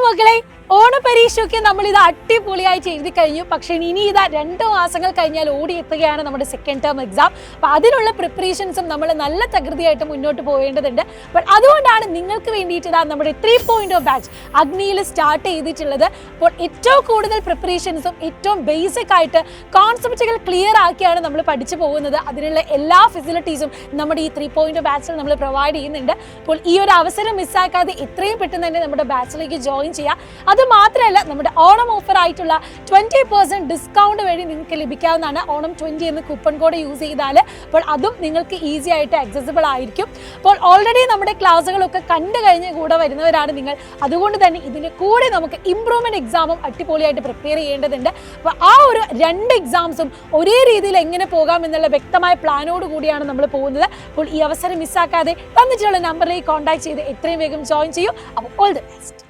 മക്കളെ, ഓണപരീക്ഷയൊക്കെ നമ്മൾ ഇത് അടിപൊളിയായിട്ട് എഴുതി കഴിഞ്ഞു. പക്ഷേ ഇനി ഇതാ 2 മാസങ്ങൾ കഴിഞ്ഞാൽ ഓടിയെത്തുകയാണ് നമ്മുടെ സെക്കൻഡ് ടേം എക്സാം. അപ്പോൾ അതിനുള്ള പ്രിപ്പറേഷൻസും നമ്മൾ നല്ല തകൃതിയായിട്ട് മുന്നോട്ട് പോകേണ്ടതുണ്ട്. അപ്പോൾ അതുകൊണ്ടാണ് നിങ്ങൾക്ക് വേണ്ടിയിട്ട് ഇതാ നമ്മുടെ 3.0 ബാച്ച് അഗ്നിയിൽ സ്റ്റാർട്ട് ചെയ്തിട്ടുള്ളത്. അപ്പോൾ ഏറ്റവും കൂടുതൽ പ്രിപ്പറേഷൻസും ഏറ്റവും ബേസിക് ആയിട്ട് കോൺസെപ്റ്റുകൾ ക്ലിയർ ആക്കിയാണ് നമ്മൾ പഠിച്ചു പോകുന്നത്. അതിനുള്ള എല്ലാ ഫെസിലിറ്റീസും നമ്മുടെ ഈ 3.0 ബാച്ചിൽ നമ്മൾ പ്രൊവൈഡ് ചെയ്യുന്നുണ്ട്. അപ്പോൾ ഈ ഒരു അവസരം മിസ്സാക്കാതെ എത്രയും പെട്ടെന്ന് തന്നെ നമ്മുടെ ബാച്ചിലേക്ക് ജോയിൻ ചെയ്യാം. അത് മാത്രമല്ല, നമ്മുടെ ഓണം ഓഫർ ആയിട്ടുള്ള 20% ഡിസ്കൗണ്ട് വഴി നിങ്ങൾക്ക് ലഭിക്കാവുന്നതാണ്. ഓണം 20 എന്ന കൂപ്പൺ കോഡ് യൂസ് ചെയ്താൽ അപ്പോൾ അതും നിങ്ങൾക്ക് ഈസി ആയിട്ട് ആക്സസിബിൾ ആയിരിക്കും. അപ്പോൾ ഓൾറെഡി നമ്മുടെ ക്ലാസ്സുകളൊക്കെ കണ്ടു കഴിഞ്ഞ് കൂടെ വരുന്നവരാണ് നിങ്ങൾ. അതുകൊണ്ട് തന്നെ ഇതിൻ്റെ കൂടെ നമുക്ക് ഇംപ്രൂവ്മെൻറ്റ് എക്സാമും അടിപൊളിയായിട്ട് പ്രിപ്പയർ ചെയ്യേണ്ടതുണ്ട്. അപ്പോൾ ആ ഒരു 2 എക്സാംസും ഒരേ രീതിയിൽ എങ്ങനെ പോകാം എന്നുള്ള വ്യക്തമായ പ്ലാനോട് കൂടിയാണ് നമ്മൾ പോകുന്നത്. അപ്പോൾ ഈ അവസരം മിസ്സാക്കാതെ തന്നിട്ടുള്ള നമ്പറിലേക്ക് കോൺടാക്ട് ചെയ്ത് എത്രയും വേഗം ജോയിൻ ചെയ്യൂ. അപ്പോൾ ഓൾ ദി ബെസ്റ്റ്.